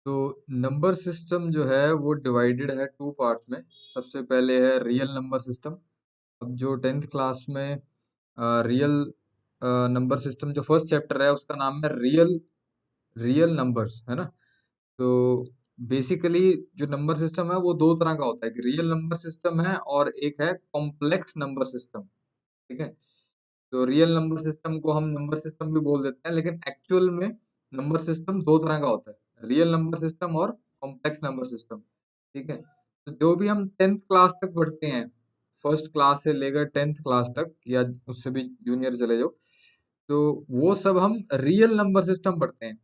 तो number system जो है वो डिवाइडेड है टू पार्ट्स में। सबसे पहले है रियल नंबर सिस्टम। अब जो टेंथ क्लास में रियल नंबर सिस्टम जो फर्स्ट चैप्टर है उसका नाम है रियल रियल नंबर्स, है ना। तो बेसिकली जो नंबर सिस्टम है वो दो तरह का होता है, एक रियल नंबर सिस्टम है और एक है कॉम्प्लेक्स नंबर सिस्टम। ठीक है। तो रियल नंबर सिस्टम को हम नंबर सिस्टम भी बोल देते हैं, लेकिन एक्चुअल में नंबर सिस्टम दो तरह का होता है, रियल नंबर सिस्टम और कॉम्प्लेक्स नंबर सिस्टम। ठीक है। तो जो भी हम टेंथ क्लास तक पढ़ते हैं, फर्स्ट क्लास से लेकर टेंथ क्लास तक या उससे भी जूनियर चले जाओ, तो वो सब हम रियल नंबर सिस्टम पढ़ते हैं।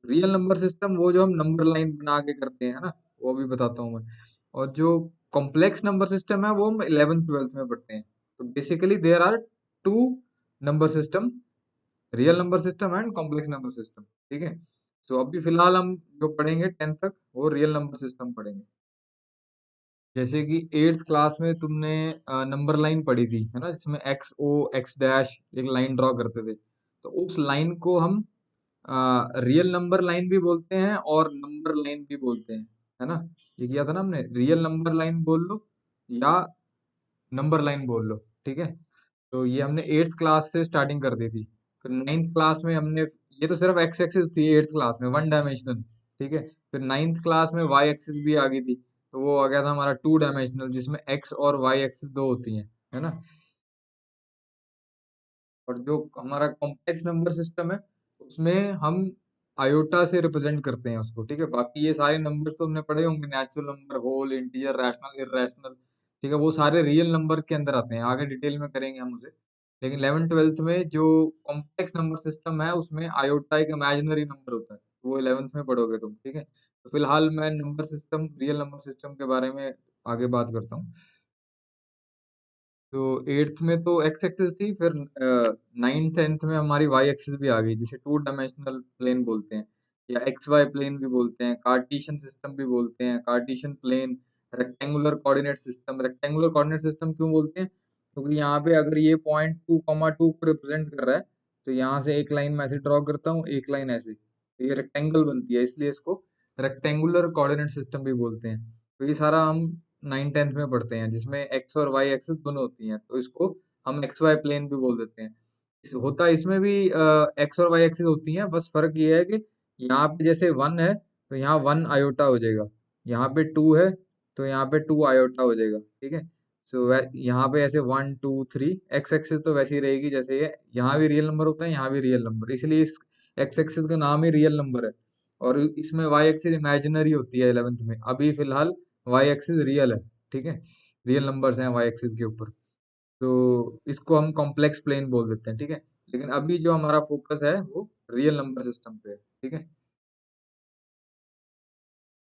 रियल नंबर सिस्टम वो जो हम नंबर लाइन बना के करते हैं, है ना, वो भी बताता हूँ मैं। और जो कॉम्प्लेक्स नंबर सिस्टम है वो हम 11th 12th में पढ़ते हैं। तो basically there are two number system, real number system and complex number system. ठीक है। सो अभी फिलहाल हम जो पढ़ेंगे टेंथ तक वो रियल नंबर सिस्टम पढ़ेंगे। जैसे कि एट्थ क्लास में तुमने नंबर लाइन पढ़ी थी, है ना, जिसमें एक्स ओ एक्स डैश एक लाइन ड्रॉ करते थे। तो उस लाइन को हम रियल नंबर लाइन भी बोलते हैं और नंबर लाइन भी बोलते हैं, है ना। ये किया था ना हमने, रियल नंबर लाइन बोल लो या नंबर लाइन बोल लो। ठीक है। तो ये हमने एट्थ क्लास से स्टार्टिंग कर दी थी। फिर नाइन्थ क्लास में हमने, ये तो सिर्फ एक्स एक्सिस थी एट्थ क्लास में, वन डायमेंशनल। ठीक है। फिर नाइन्थ क्लास में वाई एक्सिस भी आ गई थी, तो वो आ गया था हमारा टू डायमेंशनल, जिसमें एक्स और वाई एक्सिस दो होती हैं, है ना। और जो हमारा कॉम्प्लेक्स नंबर सिस्टम है उसमें हम आयोटा से रिप्रेजेंट करते हैं उसको। ठीक है। बाकी ये सारे नंबर्स तो हमने पढ़े होंगे, natural number, whole, integer, rational, irrational. ठीक है। वो सारे रियल नंबर के अंदर आते हैं, आगे डिटेल में करेंगे हम उसे। लेकिन 11th 12th में जो कॉम्प्लेक्स नंबर सिस्टम है उसमें आयोटा एक इमेजिनरी नंबर होता है, वो 11th में पढ़ोगे तुम। ठीक है। तो फिलहाल मैं number system, real number system के बारे में आगे बात करता हूँ। तो एट्थ में तो एक्स एक्सिस थी, फिर नाइन्थ टेंथ में हमारी वाई एक्सिस भी आ गई, जिसे टू डायमेंशनल प्लेन बोलते हैं या एक्स वाई प्लेन भी बोलते हैं, कार्टेशियन सिस्टम भी बोलते हैं, Cartesian plane, rectangular coordinate system. Rectangular coordinate system क्यों बोलते हैं? क्योंकि यहाँ पे अगर ये पॉइंट 2,2 को रिप्रेजेंट कर रहा है, तो यहाँ से एक लाइन मैं ऐसे ड्रॉ करता हूँ, एक लाइन ऐसे, तो ये रेक्टेंगल बनती है, इसलिए इसको रेक्टेंगुलर कोऑर्डिनेट सिस्टम भी बोलते हैं। तो ये सारा हम 9th 10th में पढ़ते हैं, जिसमें एक्स और वाई एक्सिस दोनों होती हैं, तो इसको हम एक्स वाई प्लेन भी बोल देते हैं। होता इसमें भी एक्स और वाई एक्सिस होती हैं, बस फर्क ये है कि यहाँ पे जैसे वन है तो यहाँ वन आयोटा हो जाएगा, यहाँ पे टू है तो यहाँ पे टू आयोटा हो जाएगा। ठीक है। सो यहाँ पे ऐसे one two three, x axis तो वैसी रहेगी जैसे ये, यहाँ भी रियल नंबर होता है, यहाँ भी रियल नंबर, इसलिए इस एक्स एक्सिस का नाम ही रियल नंबर है। और इसमें वाई एक्सिस इमेजिनरी होती है 11th में। अभी फिलहाल वाई एक्सिस रियल है। ठीक है। रियल नंबर्स हैं वाई एक्सिस के ऊपर, तो इसको हम कॉम्प्लेक्स प्लेन बोल देते हैं। ठीक है। लेकिन अभी जो हमारा फोकस है वो रियल नंबर सिस्टम पे है। ठीक है।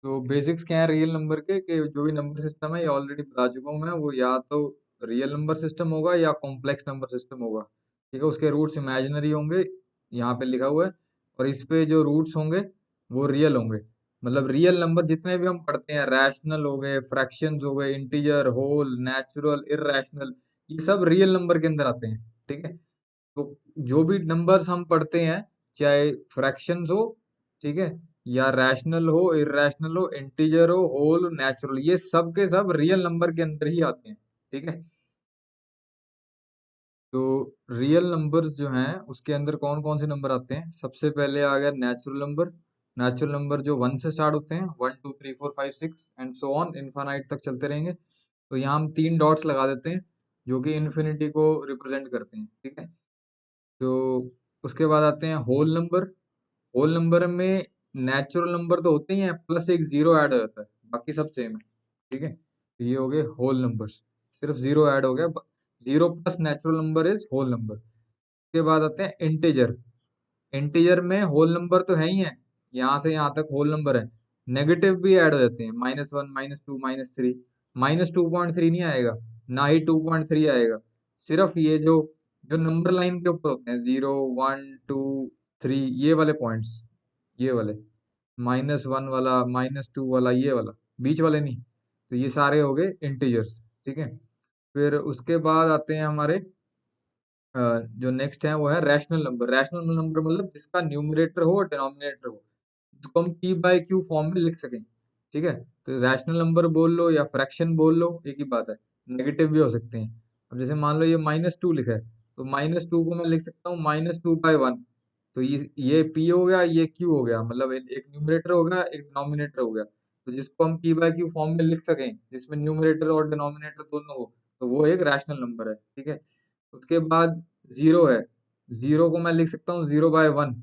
तो बेसिक्स क्या है रियल नंबर के, कि जो भी नंबर सिस्टम है, ये ऑलरेडी बता चुका हूँ मैं, वो या तो रियल नंबर सिस्टम होगा या कॉम्प्लेक्स नंबर सिस्टम होगा। ठीक है। उसके रूट्स इमेजिनरी होंगे, यहाँ पे लिखा हुआ है, और इस पे जो रूट्स होंगे वो रियल होंगे। मतलब रियल नंबर जितने भी हम पढ़ते हैं, रैशनल हो गए, फ्रैक्शंस हो गए, इंटीजर, होल, नेचुरल, इररेशनल, ये सब रियल नंबर के अंदर आते हैं। ठीक है। तो जो भी नंबर्स हम पढ़ते हैं, चाहे फ्रैक्शंस हो, ठीक है, या रैशनल हो, इररेशनल हो, इंटीजर हो, होल, नेचुरल, ये सब के सब रियल नंबर के अंदर ही आते हैं। ठीक है। तो रियल नंबर्स जो हैं उसके अंदर कौन कौन से नंबर आते हैं? सबसे पहले आ गया नेचुरल नंबर। नेचुरल नंबर जो वन से स्टार्ट होते हैं, 1 2 3 4 5 6 एंड सो ऑन, इनफाइनाइट तक चलते रहेंगे। तो यहाँ हम तीन डॉट्स लगा देते हैं जो कि इन्फिनिटी को रिप्रेजेंट करते हैं। ठीक है। तो उसके बाद आते हैं होल नंबर। होल नंबर में नेचुरल नंबर तो होते ही हैं, प्लस एक जीरो ऐड हो जाता है, बाकी सब सेम है। ठीक है। तो ये हो गए होल नंबर्स, सिर्फ जीरो ऐड हो गया, zero plus natural number is whole number. उसके बाद आते हैं इंटीजर। इंटीजर में होल नंबर तो है ही है, यहाँ से यहाँ तक होल नंबर है, नेगेटिव भी ऐड हो जाते हैं, -1 -2 -3। -2.3 नहीं आएगा, ना ही 2.3 आएगा। सिर्फ ये जो जो नंबर लाइन के ऊपर होते हैं, 0 1 2 3, ये वाले पॉइंट्स, ये वाले -1 वाला, -2 वाला, ये वाला, बीच वाले नहीं। तो ये सारे हो गए इंटीजर्स। ठीक है। फिर उसके बाद आते हैं हमारे जो नेक्स्ट है वो है रैशनल नंबर। रैशनल नंबर मतलब जिसका न्यूमरेटर हो और डिनोमिनेटर हो। जिसको हम पी बाय क्यू फॉर्म में लिख सकें। ठीक है, तो रैशनल नंबर बोल लो या फ्रैक्शन बोल लो, एक ही बात है। नेगेटिव भी हो सकते हैं। अब जैसे मान लो ये -2 लिखा है, तो -2 को मैं लिख सकता हूँ -2/1। तो ये पी हो गया, ये क्यू हो गया, मतलब एक न्यूमरेटर हो गया, एक डिनोमिनेटर हो गया। तो जिसको हम पी बाय क्यू फॉर्म में लिख सकें, जिसमें न्यूमरेटर और डिनोमिनेटर दोनों हो, तो वो एक रैशनल नंबर है। ठीक है, उसके बाद जीरो है। जीरो को मैं लिख सकता हूँ 0/1।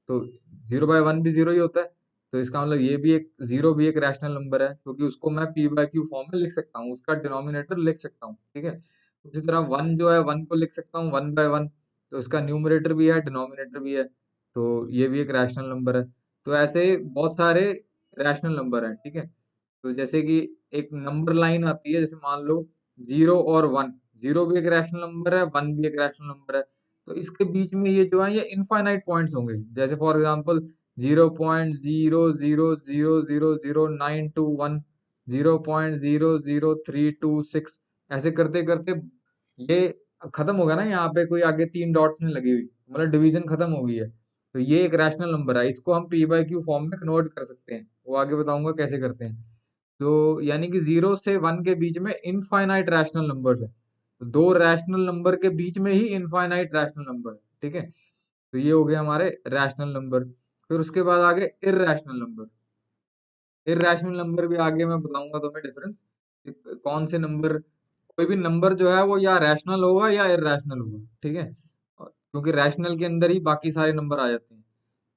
तो 0/1 भी जीरो ही होता है। तो इसका मतलब ये भी एक जीरो भी एक रैशनल नंबर है, क्योंकि उसको मैं पी बाय क्यू फॉर्म में लिख सकता हूँ, उसका डिनोमिनेटर लिख सकता हूँ। ठीक है, उसी तरह वन जो है, वन को लिख सकता हूँ 1/1। तो उसका न्यूमरेटर भी है, डिनोमिनेटर भी है। तो ये भी एक रैशनल नंबर है। तो ऐसे बहुत सारे रैशनल नंबर हैं। ठीक है, तो जैसे कि एक नंबर लाइन आती है, जैसे मान लो 0 और 1। जीरो भी एक रैशनल नंबर है, वन भी एक रैशनल नंबर है। तो इसके बीच में ये जो है ये इनफाइनाइट पॉइंट्स होंगे। जैसे फॉर एग्जांपल 0.000000921, 0.00326, ऐसे करते करते ये खत्म होगा ना। यहाँ पे कोई आगे 3 डॉट्स नहीं लगी हुई, मतलब डिवीजन खत्म हो गई है। तो ये एक रैशनल नंबर है, इसको हम पी बाय क्यू फॉर्म में कन्वर्ट कर सकते हैं, वो आगे बताऊंगा कैसे करते हैं। तो यानी कि 0 से 1 के बीच में इनफाइनाइट रैशनल नंबर्स है। तो दो रैशनल नंबर के बीच में ही इनफाइनाइट रैशनल नंबर है। ठीक है, तो ये हो गए हमारे रैशनल नंबर। फिर उसके बाद आगे इर्रेशनल नंबर। इर्रेशनल नंबर भी आगे मैं बताऊंगा तुम्हें डिफरेंस, कौन से नंबर, कोई भी नंबर जो है वो या रैशनल होगा या इर्रेशनल होगा। ठीक है, क्योंकि रैशनल के अंदर ही बाकी सारे नंबर आ जाते हैं।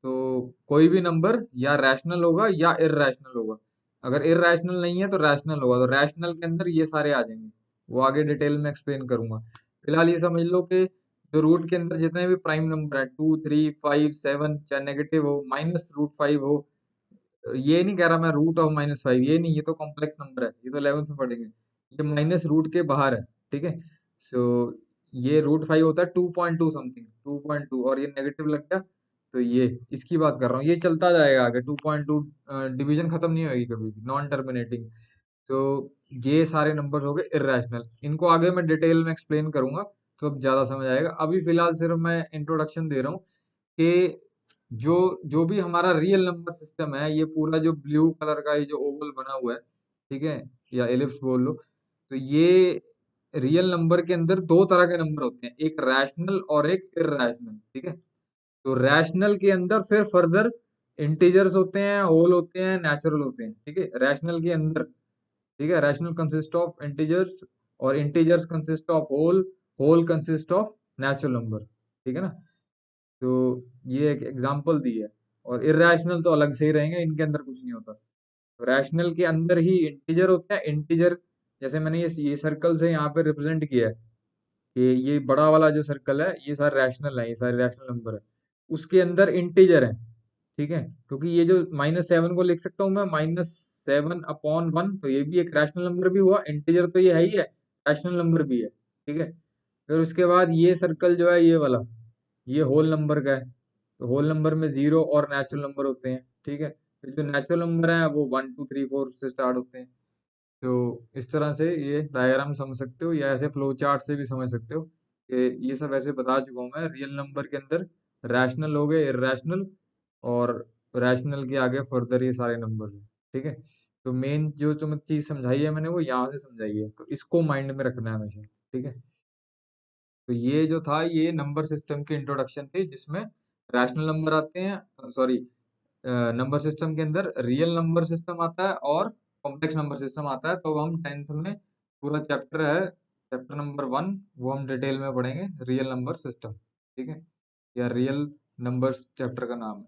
तो कोई भी नंबर या रैशनल होगा या इर्रेशनल होगा। अगर इर्रेशनल नहीं है तो रैशनल होगा। तो रैशनल के अंदर ये सारे आ जाएंगे, वो आगे डिटेल में एक्सप्लेन करूंगा। फिलहाल ये समझ लो कि जो रूट के अंदर जितने भी प्राइम नंबर है, 2, 3, 5, 7, चाहे नेगेटिव हो, -√5 हो, ये नहीं कह रहा मैं √(-5), ये नहीं, ये तो कॉम्प्लेक्स नंबर है, ये तो 11th में पढ़ेंगे। ये माइनस रूट के बाहर है। ठीक है, सो ये √5 होता है 2.2 समथिंग, 2.2, और ये नेगेटिव लग गया। तो ये इसकी बात कर रहा हूँ, ये चलता जाएगा आगे 2.2, डिवीजन खत्म नहीं होगी कभी भी, नॉन टर्मिनेटिंग। तो ये सारे नंबर्स हो गए इर्रेशनल, इनको आगे मैं डिटेल में एक्सप्लेन करूंगा, तो अब ज्यादा समझ आएगा। अभी फिलहाल सिर्फ मैं इंट्रोडक्शन दे रहा हूँ कि जो जो भी हमारा रियल नंबर सिस्टम है, ये पूरा जो ब्लू कलर का ये जो ओवल बना हुआ है, ठीक है, या एलिप्स बोल लो, तो ये रियल नंबर के अंदर दो तरह के नंबर होते हैं, एक रैशनल और एक इर्रेशनल। ठीक है, तो रैशनल के अंदर फिर फर्दर इंटीजर्स होते हैं, होल होते हैं, नेचुरल होते हैं। ठीक है, रैशनल के अंदर, ठीक है, रैशनल कंसिस्ट ऑफ इंटीजर्स, और integers consist of whole, whole consist of natural number. ठीक है ना, तो ये एक एग्जांपल दी है। और इर्रेशनल तो अलग से ही रहेंगे, इनके अंदर कुछ नहीं होता। रैशनल के अंदर ही इंटीजर होते हैं। इंटीजर जैसे मैंने ये सर्कल से यहाँ पे रिप्रेजेंट किया है कि ये बड़ा वाला जो सर्कल है, ये सारे रैशनल है, ये सारे रैशनल नंबर है, उसके अंदर इंटीजर है। ठीक है, क्योंकि ये जो -7 को लिख सकता हूँ मैं -7/1, तो ये भी एक रैशनल नंबर भी हुआ, इंटीजर तो ये है ही है, रैशनल नंबर भी है। ठीक है, फिर उसके बाद ये सर्कल जो है, ये वाला, ये होल नंबर का है। तो होल नंबर में जीरो और नेचुरल नंबर होते हैं। ठीक है, फिर जो नेचुरल नंबर है वो 1, 2, 3, 4 से स्टार्ट होते हैं। तो इस तरह से ये डायग्राम समझ सकते हो, या ऐसे फ्लो चार्ट से भी समझ सकते हो कि ये सब ऐसे बता चुका हूँ मैं। रियल नंबर के अंदर रैशनल हो गए, इर्रेशनल, और रैशनल के आगे फर्दर ये सारे नंबर हैं। ठीक है, तो मेन जो जो चीज समझाई है मैंने, वो यहाँ से समझाई है, तो इसको माइंड में रखना है हमेशा। ठीक है, तो ये जो था, ये नंबर सिस्टम की इंट्रोडक्शन थी, जिसमें रैशनल नंबर आते हैं, सॉरी, नंबर सिस्टम के अंदर रियल नंबर सिस्टम आता है और कॉम्प्लेक्स नंबर सिस्टम आता है। तो हम 10th में पूरा चैप्टर है, चैप्टर नंबर 1, वो हम डिटेल में पढ़ेंगे, रियल नंबर सिस्टम। ठीक है, या रियल नंबर्स चैप्टर का नाम है।